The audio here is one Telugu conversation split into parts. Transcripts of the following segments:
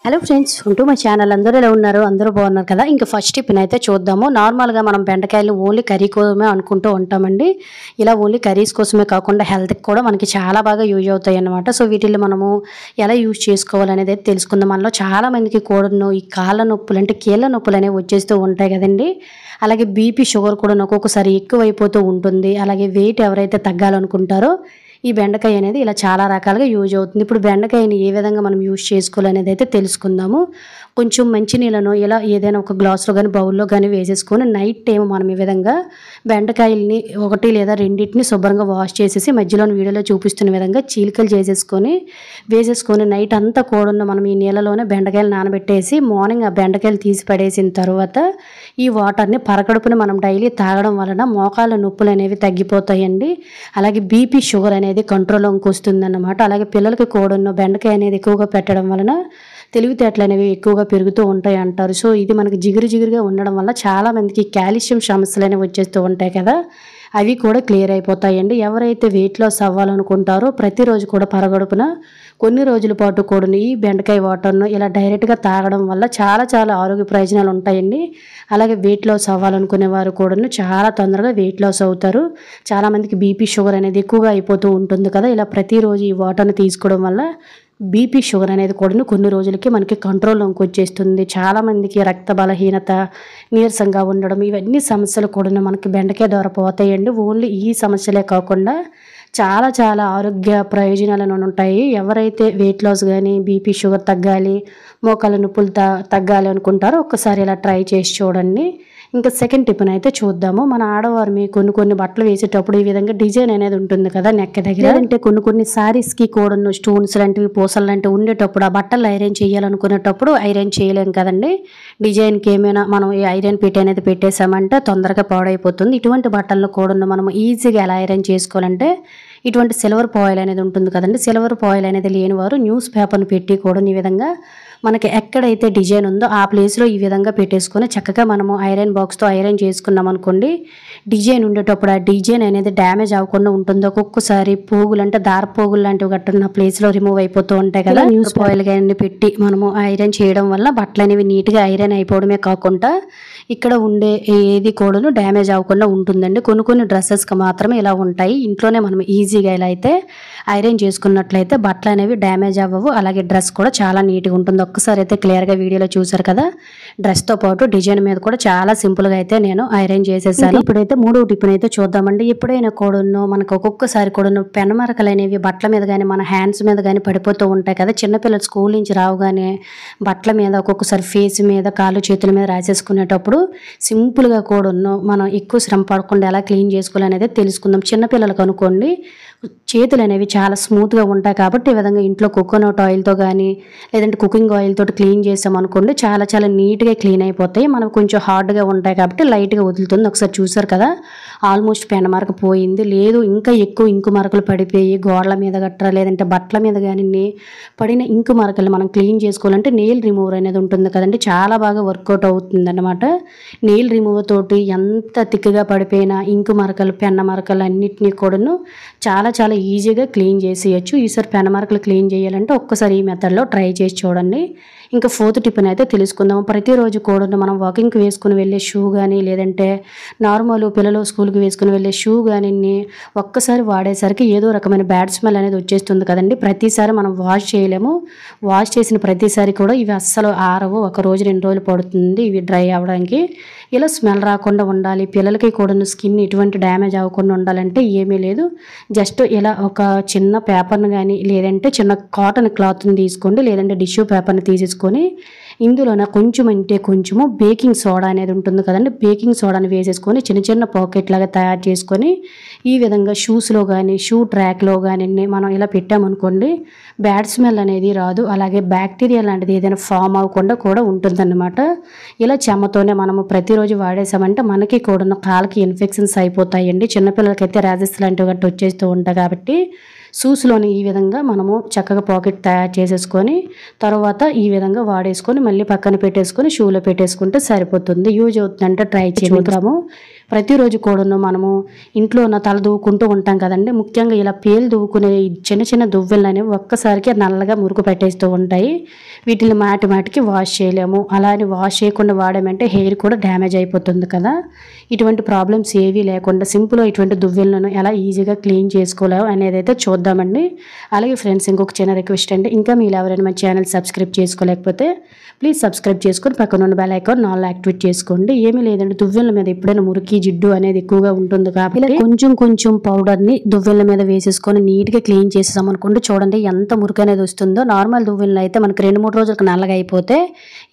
హలో ఫ్రెండ్స్, ఉంటూ మా ఛానల్ అందరూ ఎలా ఉన్నారు? అందరూ బాగున్నారు కదా. ఇంకా ఫస్ట్ టిప్ అయితే చూద్దాము. నార్మల్గా మనం బెండకాయలు ఓన్లీ కర్రీ కోసమే అనుకుంటూ ఉంటామండి. ఇలా ఓన్లీ కర్రీస్ కోసమే కాకుండా హెల్త్కి కూడా మనకి చాలా బాగా యూజ్ అవుతాయి అన్నమాట. సో వీటిని మనము ఎలా యూజ్ చేసుకోవాలనేది అయితే తెలుసుకుందాం. మనలో చాలా మందికి కూడాను ఈ కాళ్ళ నొప్పులు అంటే కీళ్ళ నొప్పులు అనేవి వచ్చేస్తూ ఉంటాయి కదండి. అలాగే బీపీ షుగర్ కూడా ఒక్కొక్కసారి ఎక్కువైపోతూ ఉంటుంది. అలాగే వెయిట్ ఎవరైతే తగ్గాలనుకుంటారో ఈ బెండకాయ అనేది ఇలా చాలా రకాలుగా యూజ్ అవుతుంది. ఇప్పుడు బెండకాయని ఏ విధంగా మనం యూజ్ చేసుకోవాలనేది అయితే తెలుసుకుందాము. కొంచెం మంచినీళ్ళను ఇలా ఏదైనా ఒక గ్లాసులో కానీ బౌల్లో కానీ వేసేసుకొని నైట్ టైం మనం ఈ విధంగా బెండకాయల్ని ఒకటి లేదా రెండింటిని శుభ్రంగా వాష్ చేసేసి మధ్యలో వీడియోలో చూపిస్తున్న విధంగా చీలికలు వేసేసుకొని నైట్ అంతా కూడా మనం ఈ నీళ్ళలోనే బెండకాయలు నానబెట్టేసి మార్నింగ్ ఆ బెండకాయలు తీసి పడేసిన తర్వాత ఈ వాటర్ని పరకడుపుని మనం డైలీ తాగడం వలన మోకాళ్ళ నొప్పులు అనేవి తగ్గిపోతాయండి. అలాగే బీపీ షుగర్ అనేది కంట్రోల్లోకి వస్తుందన్నమాట. అలాగే పిల్లలకి కూడా బెండకాయ అనేది ఎక్కువగా పెట్టడం వలన తెలివితేటలు అనేవి ఎక్కువగా పెరుగుతూ ఉంటాయి అంటారు. సో ఇది మనకి జిగురుగా ఉండడం వల్ల చాలామందికి కాల్షియం సమస్యలు అనేవి వచ్చేస్తూ ఉంటాయి కదా, అవి కూడా క్లియర్ అయిపోతాయండి. ఎవరైతే వెయిట్ లాస్ అవ్వాలనుకుంటారో ప్రతిరోజు కూడా పరగడుపున కొన్ని రోజుల పాటు కూడా ఈ బెండకాయ వాటర్ను ఇలా డైరెక్ట్గా తాగడం వల్ల చాలా ఆరోగ్య ప్రయోజనాలు ఉంటాయండి. అలాగే వెయిట్ లాస్ అవ్వాలనుకునే వారు కూడా చాలా తొందరగా వెయిట్ లాస్ అవుతారు. చాలామందికి బీపీ షుగర్ అనేది ఎక్కువగా అయిపోతూ ఉంటుంది కదా. ఇలా ప్రతిరోజు ఈ వాటర్ని తీసుకోవడం వల్ల బీపీ షుగర్ అనేది కూడా కొన్ని రోజులకి మనకి కంట్రోల్లోకి వచ్చేస్తుంది. చాలామందికి రక్త బలహీనత, నీరసంగా ఉండడం ఇవన్నీ సమస్యలు కూడా మనకి బెండకాయ ద్వారా పోతాయండి. ఓన్లీ ఈ సమస్యలే కాకుండా చాలా ఆరోగ్య ప్రయోజనాలు ఉంటాయి. ఎవరైతే వెయిట్ లాస్ కానీ బీపీ షుగర్ తగ్గాలి, మోకాళ్ళ నొప్పులు తగ్గాలి అనుకుంటారో ఒక్కసారి ఇలా ట్రై చేసి చూడండి. ఇంకా సెకండ్ టిప్ని అయితే చూద్దాము. మన ఆడవారిని కొన్ని బట్టలు వేసేటప్పుడు ఈ విధంగా డిజైన్ అనేది ఉంటుంది కదా నెక్ దగ్గర. అంటే కొన్ని శారీస్కి కూడా స్టోన్స్ లాంటివి పూసలు లాంటివి ఉండేటప్పుడు ఆ బట్టలు ఐరన్ చేయాలనుకునేటప్పుడు ఐరన్ చేయలేం కదండి. డిజైన్కి ఏమైనా మనం ఈ ఐరన్ పెట్టి అనేది పెట్టేసామంటే తొందరగా పాడైపోతుంది. ఇటువంటి బట్టలను కూడా మనం ఈజీగా ఎలా ఐరన్ చేసుకోవాలంటే ఇటువంటి సిల్వర్ ఫాయిల్ అనేది ఉంటుంది కదండి. సిల్వర్ ఫాయిల్ అనేది లేని వారు న్యూస్ పేపర్ని పెట్టి కూడా ఈ విధంగా మనకి ఎక్కడైతే డిజైన్ ఉందో ఆ ప్లేస్లో ఈ విధంగా పెట్టేసుకొని చక్కగా మనము ఐరన్ బాక్స్తో ఐరన్ చేసుకున్నాం అనుకోండి, డిజైన్ ఉండేటప్పుడు ఆ డిజైన్ అనేది డ్యామేజ్ అవ్వకుండా ఉంటుంది. ఒక్కొక్కసారి పోగులు అంటే దార పోగులు లాంటివి కట్టున్న ప్లేస్లో రిమూవ్ అయిపోతూ ఉంటాయి కదా. న్యూస్ ఫాయిల్ కానీ పెట్టి మనము ఐరన్ చేయడం వల్ల బట్టలు అనేవి నీట్గా ఐరన్ అయిపోవడమే కాకుండా ఇక్కడ ఉండే ఏది కూడా డ్యామేజ్ అవ్వకుండా ఉంటుందండి. కొన్ని డ్రెస్సెస్కి మాత్రమే ఇలా ఉంటాయి. ఇంట్లోనే మనం ఈజీగా ఇలా అయితే ఐరన్ చేసుకున్నట్లయితే బట్టలు అనేవి డ్యామేజ్ అవ్వవు. అలాగే డ్రెస్ కూడా చాలా నీట్గా ఉంటుంది. ఒక్కసారి అయితే క్లియర్గా వీడియోలో చూసారు కదా. డ్రెస్తో పాటు డిజైన్ మీద కూడా చాలా సింపుల్గా అయితే నేను ఐరన్ చేసేసాను. ఇప్పుడైతే మూడో టిప్ని అయితే చూద్దామండి. ఎప్పుడైనా కూడా మనకు ఒక్కొక్కసారి కూడా పెనమరకలు అనేవి బట్టల మీద కానీ మన హ్యాండ్స్ మీద కానీ పడిపోతూ ఉంటాయి కదా. చిన్నపిల్లలు స్కూల్ నుంచి రావుగానే బట్టల మీద ఒక్కొక్కసారి ఫేస్ మీద కాళ్ళు చేతుల మీద రాసేసుకునేటప్పుడు సింపుల్గా కూడా మనం ఎక్కువ శ్రమ పడకుండా ఎలా క్లీన్ చేసుకోవాలనేది తెలుసుకుందాం. చిన్నపిల్లలకు అనుకోండి చేతులు అనేవి చాలా స్మూత్గా ఉంటాయి కాబట్టి ఈ విధంగా ఇంట్లో కోకోనట్ ఆయిల్తో కానీ లేదంటే కుకింగ్ ఆయిల్ తోటి క్లీన్ చేసామనుకోండి చాలా నీట్గా క్లీన్ అయిపోతాయి. మనకు కొంచెం హార్డ్గా ఉంటాయి కాబట్టి లైట్గా వదులుతుంది. ఒకసారి చూసారు కదా, ఆల్మోస్ట్ పెన మరక పోయింది. లేదు ఇంకా ఎక్కువ ఇంకు మరకలు పడిపోయి గోడల మీద గట్రా లేదంటే బట్టల మీద కానీ పడిన ఇంకు మరకలు మనం క్లీన్ చేసుకోవాలంటే నెయిల్ రిమూవర్ అనేది ఉంటుంది కదండి, చాలా బాగా వర్కౌట్ అవుతుంది అన్నమాట. నెయిల్ రిమూవర్ తోటి ఎంత తిక్కుగా పడిపోయిన ఇంకు మరకలు పెన్న మరకలు అన్నిటినీ కూడాను చాలా ఈజీగా క్లీన్ చేసేయచ్చు. ఈసారి పెన మరకలు క్లీన్ చేయాలంటే ఒక్కసారి ఈ మెథడ్లో ట్రై చేసి చూడండి. ఇంకా ఫోర్త్ టిప్ని అయితే తెలుసుకుందాం. ప్రతిరోజు కూడా మనం వాకింగ్కి వేసుకుని వెళ్ళే షూ కానీ లేదంటే నార్మల్ పిల్లలు స్కూల్కి వేసుకుని వెళ్ళే షూ కానీ ఒక్కసారి వాడేసరికి ఏదో రకమైన బ్యాడ్ స్మెల్ అనేది వచ్చేస్తుంది కదండి. ప్రతిసారి మనం వాష్ చేయలేము. వాష్ చేసిన ప్రతిసారి కూడా ఇవి అస్సలు ఆరవు. ఒక రోజు 2 రోజులు పడుతుంది ఇవి డ్రై అవ్వడానికి. ఇలా స్మెల్ రాకుండా ఉండాలి, పిల్లలకి కూడా స్కిన్ ఎటువంటి డ్యామేజ్ అవ్వకుండా ఉండాలంటే ఏమీ లేదు. జస్ట్ ఇలా ఒక చిన్న పేపర్ని కానీ లేదంటే చిన్న కాటన్ క్లాత్ని తీసుకోండి, లేదంటే టిష్యూ పేపర్ని తీసేసుకొని ఇందులోన కొంచెము బేకింగ్ సోడా అనేది ఉంటుంది కదండి. బేకింగ్ సోడాని వేసేసుకొని చిన్న పాకెట్ లాగా తయారు చేసుకొని ఈ విధంగా షూస్లో కానీ షూ ట్రాక్లో కానీ మనం ఇలా పెట్టామనుకోండి బ్యాడ్ స్మెల్ అనేది రాదు. అలాగే బ్యాక్టీరియా లాంటిది ఏదైనా ఫామ్ అవ్వకుండా కూడా ఉంటుందన్నమాట. ఇలా చెమ్మతోనే మనము ప్రతిరోజు వాడేసామంటే మనకి కూడా కాళ్ళకి ఇన్ఫెక్షన్స్ అయిపోతాయండి. చిన్నపిల్లలకైతే ర్యాజెస్ లాంటివి గట్రా వచ్చేస్తూ ఉంటాయి కాబట్టి షూస్లోని ఈ విధంగా మనము చక్కగా పాకెట్ తయారు చేసేసుకొని తర్వాత ఈ విధంగా వాడేసుకొని మళ్ళీ పక్కన పెట్టేసుకొని షూలో పెట్టేసుకుంటే సరిపోతుంది. యూజ్ అవుతుందంటే ట్రై చేద్దాము. ప్రతిరోజు కూడాను మనము ఇంట్లో ఉన్న తల దువ్వుకుంటూ ఉంటాం కదండి. ముఖ్యంగా ఇలా పేలు దువ్వుకునే చిన్న చిన్న దువ్వెలు అనేవి ఒక్కసారికి నల్లగా మురుకు పెట్టేస్తూ ఉంటాయి. వీటిని మాటికి వాష్ చేయలేము. అలా అని వాష్ చేయకుండా వాడామంటే హెయిర్ కూడా డ్యామేజ్ అయిపోతుంది కదా. ఇటువంటి ప్రాబ్లమ్స్ ఏవీ లేకుండా సింపుల్గా ఇటువంటి దువ్వెలను ఎలా ఈజీగా క్లీన్ చేసుకోలేము అనేది అయితే చూద్దామండి. అలాగే ఫ్రెండ్స్, ఇంకొక చిన్న రిక్వెస్ట్ అండి, ఇంకా మీరు ఎవరైనా మన ఛానల్ సబ్స్క్రైబ్ చేసుకోలేకపోతే ప్లీజ్ సబ్స్క్రైబ్ చేసుకొని పక్కన ఉన్న బెల్ ఐకాన్ ఆల్ యాక్టివేట్ చేసుకోండి. ఏమీ లేదండి, దువ్వెల మీద ఎప్పుడైనా మురికి జిడ్డు అనేది ఎక్కువగా ఉంటుంది కాబట్టి కొంచెం పౌడర్ని దువ్వెల మీద వేసేసుకొని నీట్గా క్లీన్ చేసేసామనుకోండి, చూడండి ఎంత మురికి అనేది వస్తుందో. నార్మల్ దువ్వెలను అయితే మనకి 2-3 రోజులకు నల్లగా అయిపోతే,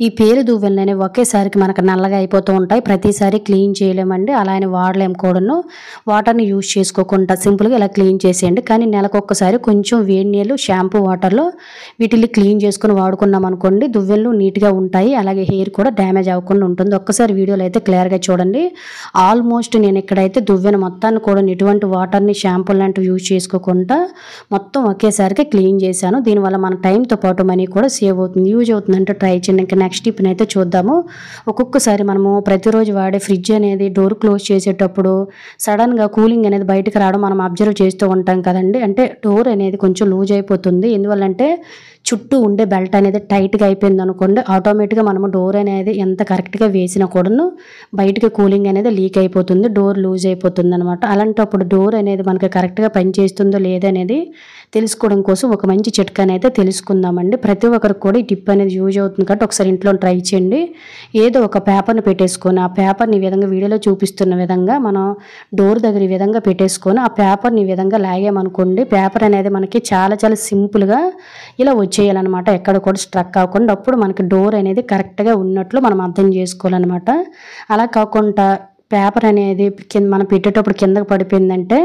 ఈ పేరు దువ్వెలు అనేవి ఒకేసారికి మనకు నల్లగా అయిపోతూ ఉంటాయి. ప్రతిసారి క్లీన్ చేయలేమండి, అలా అని వాడలేము కూడాను. వాటర్ని యూజ్ చేసుకోకుండా సింపుల్గా ఇలా క్లీన్ చేసేయండి. కానీ నెలకొకసారి కొంచెం వేడి నీళ్ళు షాంపూ వాటర్లో వీటిని క్లీన్ చేసుకుని వాడుకున్నాం అనుకోండి, దువ్వెలు నీట్గా ఉంటాయి. అలాగే హెయిర్ కూడా డ్యామేజ్ అవ్వకుండా ఉంటుంది. ఒక్కసారి వీడియోలో అయితే క్లియర్గా చూడండి. ఆల్మోస్ట్ నేను ఇక్కడైతే దువ్వెన మొత్తాన్ని కూడా ఎటువంటి వాటర్ని షాంపూ లాంటివి యూజ్ చేసుకోకుండా మొత్తం ఒకేసారికి క్లీన్ చేశాను. దీనివల్ల మన టైంతో పాటు మనీ కూడా సేవ్ అవుతుంది. యూజ్ అవుతుందంటే ట్రై చేయండి. ఇంకా నెక్స్ట్ టిప్ని అయితే చూద్దాము. ఒక్కొక్కసారి మనము ప్రతిరోజు వాడే ఫ్రిడ్జ్ అనేది డోర్ క్లోజ్ చేసేటప్పుడు సడన్గా కూలింగ్ అనేది బయటకు రావడం మనం అబ్జర్వ్ చేస్తూ ఉంటాం కదండి. అంటే డోర్ అనేది కొంచెం లూజ్ అయిపోతుంది. ఎందువల్లంటే చుట్టూ ఉండే బెల్ట్ అనేది టైట్గా అయిపోయింది అనుకోండి, ఆటోమేటిక్గా మనము డోర్ అనేది ఎంత కరెక్ట్గా వేసినా కూడాను బయటకి కూలింగ్ అనేది లీక్ అయిపోతుంది, డోర్ లూజ్ అయిపోతుంది అనమాట. అలాంటప్పుడు డోర్ అనేది మనకి కరెక్ట్గా పనిచేస్తుందో లేదనేది తెలుసుకోవడం కోసం ఒక మంచి చిట్కాని అయితే తెలుసుకుందామండి. ప్రతి ఒక్కరికి కూడా ఈ టిప్ అనేది యూజ్ అవుతుంది కాబట్టి ఒకసారి ఇంట్లో ట్రై చేయండి. ఏదో ఒక పేపర్ని పెట్టేసుకొని ఆ పేపర్ని ఈ విధంగా వీడియోలో చూపిస్తున్న విధంగా మనం డోర్ దగ్గర ఈ విధంగా పెట్టేసుకొని ఆ పేపర్ని ఈ విధంగా లాగామనుకోండి, పేపర్ అనేది మనకి చాలా సింపుల్గా ఇలా వచ్చేయాలన్నమాట. ఎక్కడ కూడా స్ట్రక్ అవ్వకుండా. అప్పుడు మనకి డోర్ అనేది కరెక్ట్గా ఉన్నట్లు మనం అర్థం చేసుకోవాలన్నమాట. అలా కాకుండా పేపర్ అనేది మనం పెట్టేటప్పుడు కిందకి పడిపోయిందంటే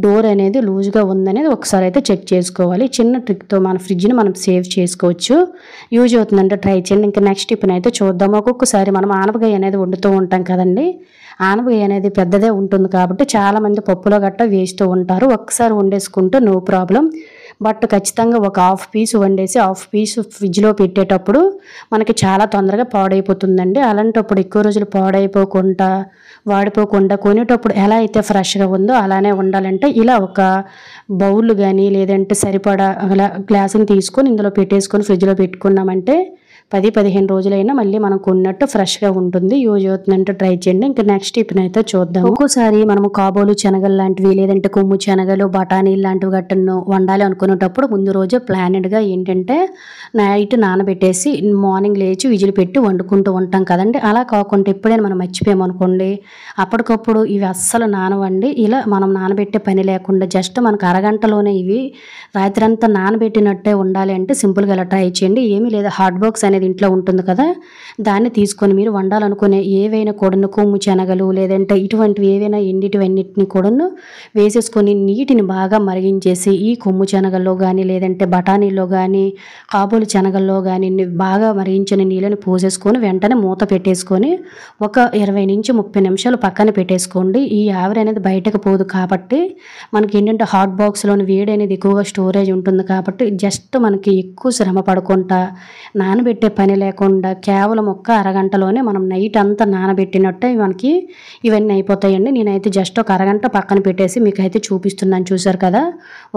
డోర్ అనేది లూజ్గా ఉందనేది ఒకసారి అయితే చెక్ చేసుకోవాలి. చిన్న ట్రిక్తో మన ఫ్రిడ్జ్ని మనం సేవ్ చేసుకోవచ్చు. యూజ్ అవుతుందంటే ట్రై చేయండి. ఇంకా నెక్స్ట్ టిప్ని అయితే చూద్దాం. ఒక్కొక్కసారి మనం ఆనపకాయ అనేది వండుతూ ఉంటాం కదండి. ఆనపకాయ అనేది పెద్దదే ఉంటుంది కాబట్టి చాలామంది పప్పులో గట్ట వేస్తూ ఉంటారు. ఒక్కసారి వండేసుకుంటే నో ప్రాబ్లం. బట్ ఖచ్చితంగా ఒక హాఫ్ పీస్ వండేసి హాఫ్ పీస్ ఫ్రిడ్జ్లో పెట్టేటప్పుడు మనకి చాలా తొందరగా పాడైపోతుందండి. అలాంటప్పుడు ఎక్కువ రోజులు వాడిపోకుండా కొనేటప్పుడు ఎలా అయితే ఫ్రెష్గా ఉందో అలానే ఉండాలంటే ఇలా ఒక బౌల్ కానీ లేదంటే సరిపడా గ్లాసుని తీసుకొని ఇందులో పెట్టేసుకొని ఫ్రిడ్జ్లో పెట్టుకున్నామంటే 10-15 రోజులైనా మళ్ళీ మనం కొన్నట్టు ఫ్రెష్గా ఉంటుంది. యూజ్ అవుతుందంటే ట్రై చేయండి. ఇంకా నెక్స్ట్ టిప్ని అయితే చూద్దాం. ఒక్కోసారి మనము కాబోలు శనగలు లాంటివి లేదంటే కొమ్ము శనగలు బఠానీలు లాంటివి గట్టను వండాలి అనుకునేటప్పుడు ముందు రోజే ప్లానెడ్గా ఏంటంటే నైట్ నానబెట్టేసి మార్నింగ్ లేచి విజిల్ పెట్టి వండుకుంటూ ఉంటాం కదండి. అలా కాకుండా ఎప్పుడైనా మనం మర్చిపోయామనుకోండి, అప్పటికప్పుడు ఇవి అస్సలు నానవండి. ఇలా మనం నానబెట్టే పని లేకుండా జస్ట్ మనకు అరగంటలోనే ఇవి రాత్రంతా నానబెట్టినట్టే ఉండాలి అంటే సింపుల్గా ఇలా ట్రై చేయండి. ఏమీ లేదా, హాట్ బాక్స్ అనేది ఇంట్లో ఉంటుంది కదా, దాన్ని తీసుకొని మీరు వండాలనుకునే ఏవైనా కూడాను కొమ్ము శనగలు లేదంటే ఇటువంటివి ఏవైనా ఎండిటివన్నిటిని కూడాను వేసేసుకొని నీటిని బాగా మరిగించేసి ఈ కొమ్ము శనగల్లో కానీ లేదంటే బఠానీల్లో కానీ కాబోలు శనగల్లో కానీ బాగా మరిగించిన నీళ్ళని పోసేసుకొని వెంటనే మూత పెట్టేసుకొని ఒక 20-30 నిమిషాలు పక్కన పెట్టేసుకోండి. ఈ ఆవిరి అనేది బయటకు పోదు కాబట్టి మనకి ఏంటంటే హాట్ బాక్స్లోని వేడి అనేది ఎక్కువగా స్టోరేజ్ ఉంటుంది కాబట్టి జస్ట్ మనకి ఎక్కువ శ్రమ పడకుండా నానబెట్టే పని లేకుండా కేవలం ఒక్క అరగంటలోనే మనం నైట్ అంతా నానబెట్టినట్టే మనకి ఇవన్నీ అయిపోతాయండి. నేనైతే జస్ట్ ఒక అరగంట పక్కన పెట్టేసి మీకైతే చూపిస్తున్నాను, చూసారు కదా.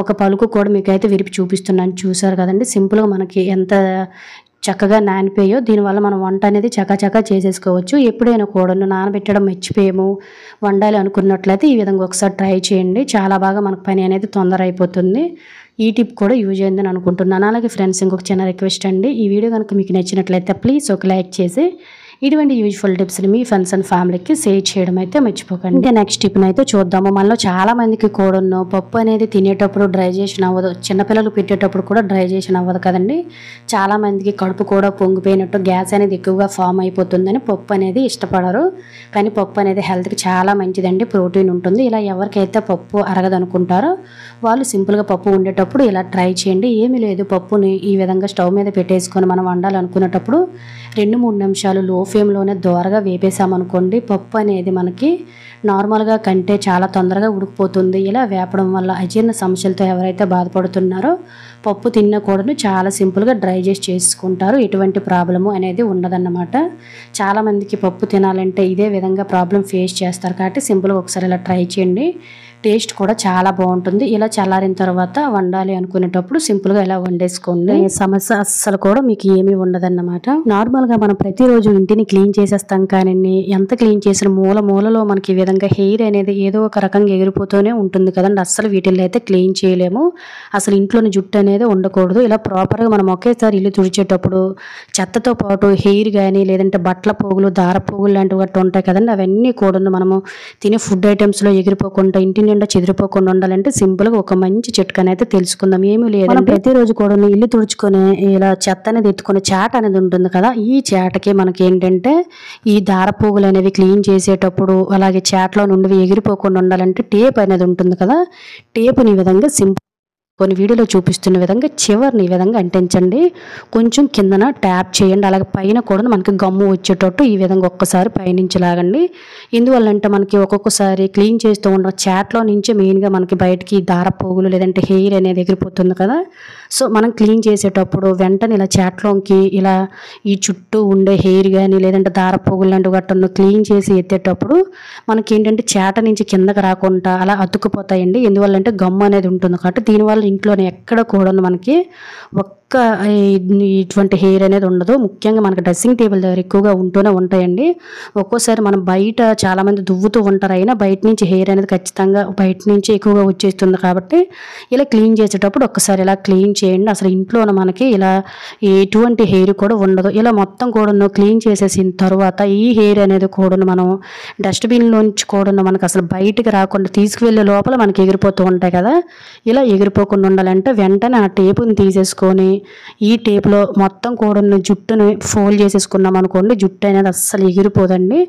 ఒక పలుకు కూడా మీకైతే విరిపి చూపిస్తున్నాను, చూసారు కదండి. సింపుల్గా మనకి ఎంత చక్కగా నానిపోయో దీనివల్ల మనం వంట అనేది చకచకా చేసేసుకోవచ్చు. ఎప్పుడైనా కూడా నానబెట్టడం మర్చిపోయాము వండాలి అనుకున్నట్లయితే ఈ విధంగా ఒకసారి ట్రై చేయండి. చాలా బాగా మనకు పని అనేది తొందర అయిపోతుంది. ఈ టిప్ కూడా యూజ్ అయిందని అనుకుంటున్నాను. అలాగే ఫ్రెండ్స్, ఇంకొక చిన్న రిక్వెస్ట్ అండి, ఈ వీడియో కనుక మీకు నచ్చినట్లయితే ప్లీజ్ ఒక లైక్ చేసి ఇటువంటి యూజ్ఫుల్ టిప్స్ని మీ ఫ్రెండ్స్ అండ్ ఫ్యామిలీకి షేర్ చేయడం అయితే మర్చిపోకండి. ఇంకా నెక్స్ట్ టిప్ని అయితే చూద్దాము. మనలో చాలా మందికి కూడాను పప్పు అనేది తినేటప్పుడు డైజెషన్ అవ్వదు, చిన్నపిల్లలు పెట్టేటప్పుడు కూడా డైజెషన్ అవ్వదు కదండి. చాలామందికి కడుపు కూడా పొంగిపోయినట్టు గ్యాస్ అనేది ఎక్కువగా ఫామ్ అయిపోతుందని పప్పు అనేది ఇష్టపడరు. కానీ పప్పు అనేది హెల్త్కి చాలా మంచిదండి, ప్రోటీన్ ఉంటుంది. ఇలా ఎవరికైతే పప్పు అరగదనుకుంటారో వాళ్ళు సింపుల్గా పప్పు వండేటప్పుడు ఇలా ట్రై చేయండి. ఏమీ లేదు, పప్పుని ఈ విధంగా స్టవ్ మీద పెట్టేసుకొని మనం వండాలనుకునేటప్పుడు 2-3 నిమిషాలు లో ఫ్లేమ్లోనే దోరగా వేపేసామనుకోండి పప్పు అనేది మనకి నార్మల్గా కంటే చాలా తొందరగా ఉడికిపోతుంది. ఇలా వేపడం వల్ల అజీర్ణ సమస్యలతో ఎవరైతే బాధపడుతున్నారో పప్పు తిన్నా కూడా చాలా సింపుల్గా డ్రై చేసి చేసుకుంటారు. ఎటువంటి ప్రాబ్లము అనేది ఉండదన్నమాట. చాలామందికి పప్పు తినాలంటే ఇదే విధంగా ప్రాబ్లం ఫేస్ చేస్తారు కాబట్టి సింపుల్గా ఒకసారి ఇలా ట్రై చేయండి. టేస్ట్ కూడా చాలా బాగుంటుంది. ఇలా చల్లారిన తర్వాత వండాలి అనుకునేటప్పుడు సింపుల్గా ఇలా వండేసుకోండి. సమస్య అస్సలు కూడా మీకు ఏమీ ఉండదన్నమాట. నార్మల్గా మనం ప్రతిరోజు ఇంటిని క్లీన్ చేసేస్తాం కానీ ఎంత క్లీన్ చేసిన మూలలో మనకి ఈ విధంగా హెయిర్ అనేది ఏదో ఒక రకంగా ఎగిరిపోతూనే ఉంటుంది కదండి. అస్సలు వీటిల్లో అయితే క్లీన్ చేయలేము. అసలు ఇంట్లోని జుట్టు అనేది ఉండకూడదు. ఇలా ప్రాపర్గా మనం ఒకేసారి ఇల్లు తుడిచేటప్పుడు చెత్తతో పాటు హెయిర్ కానీ లేదంటే బట్టల పోగులు దార పోగులు లాంటివి గట్రా ఉంటాయి కదండి. అవన్నీ కూడా మనము తినే ఫుడ్ ఐటమ్స్లో ఎగిరిపోకుండా ఇంటి నిండా చెదిరిపోకుండా ఉండాలంటే సింపుల్గా ఒక మంచి చిట్కాని అయితే తెలుసుకుందాం. ఏమీ లేదు, మనం ప్రతిరోజు కూడా ఇల్లు తుడుచుకొని ఇలా చెత్త అనేది ఎత్తుకునే చాట అనేది ఉంటుంది కదా. ఈ చాటకి మనకి ఏంటంటే ఈ దారపోగులు అనేవి క్లీన్ చేసేటప్పుడు అలాగే చాటలో నుండి ఎగిరిపోకుండా ఉండాలంటే టేప్ అనేది ఉంటుంది కదా. టేపుని ఈ విధంగా కొన్ని వీడియోలో చూపిస్తున్న విధంగా చివరిని ఈ విధంగా అంటించండి. కొంచెం కిందన ట్యాప్ చేయండి. అలాగే పైన కూడా మనకి గమ్ము వచ్చేటట్టు ఈ విధంగా ఒక్కసారి పైనుంచి లాగండి. ఎందువల్లంటే మనకి ఒక్కొక్కసారి క్లీన్ చేస్తూ ఉన్న చాట్లో నుంచి మెయిన్గా మనకి బయటికి దారపోగులు లేదంటే హెయిర్ అనేది ఎగిరిపోతుంది కదా. సో మనం క్లీన్ చేసేటప్పుడు వెంటనే ఇలా చాట్లోకి ఇలా ఈ చుట్టూ ఉండే హెయిర్ కానీ లేదంటే దారపోగులు లాంటివి గట్టను క్లీన్ చేసి ఎత్తేటప్పుడు మనకి ఏంటంటే చాట నుంచి కిందకి రాకుండా అలా అతుక్కుపోతాయండి. ఎందువల్లంటే గమ్ము అనేది ఉంటుంది కాబట్టి దీనివల్ల ఇంట్లోనే ఎక్కడ కూడా మనకి ఇటువంటి హెయిర్ అనేది ఉండదు. ముఖ్యంగా మనకి డ్రెస్సింగ్ టేబుల్ దగ్గర ఎక్కువగా ఉంటూనే ఉంటాయండి. ఒక్కోసారి మనం బయట చాలామంది దువ్వుతూ ఉంటారు, అయినా బయట నుంచి హెయిర్ అనేది ఖచ్చితంగా బయట నుంచి ఎక్కువగా వచ్చేస్తుంది కాబట్టి ఇలా క్లీన్ చేసేటప్పుడు ఒక్కసారి ఇలా క్లీన్ చేయండి. అసలు ఇంట్లోనే మనకి ఇలా ఎటువంటి హెయిర్ కూడా ఉండదు. ఇలా మొత్తం కూడా క్లీన్ చేసేసిన తర్వాత ఈ హెయిర్ అనేది కూడా మనం డస్ట్బిన్లోంచి కూడా మనకు అసలు బయటికి రాకుండా తీసుకువెళ్ళే లోపల మనకి ఎగిరిపోతూ ఉంటాయి కదా. ఇలా ఎగిరిపోకుండా ఉండాలంటే వెంటనే ఆ టేపుని తీసేసుకొని ఈ టేప్లో మొత్తం కూడా జుట్టుని ఫోల్డ్ చేసేసుకున్నాం అనుకోండి, జుట్టు అనేది అస్సలు ఎగిరిపోదండి.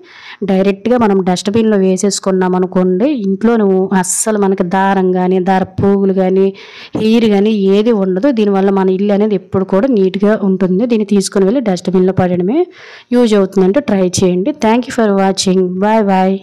డైరెక్ట్గా మనం డస్ట్బిన్లో వేసేసుకున్నాం అనుకోండి, ఇంట్లో అస్సలు మనకి దారం కానీ దార పువ్వులు కానీ హెయిర్ కానీ ఏది ఉండదు. దీనివల్ల మన ఇల్లు అనేది ఎప్పుడు కూడా నీట్గా ఉంటుంది. దీన్ని తీసుకుని వెళ్ళి డస్ట్బిన్లో పడడమే యూజ్ అవుతుందంటే ట్రై చేయండి. Thank you for watching. Bye bye.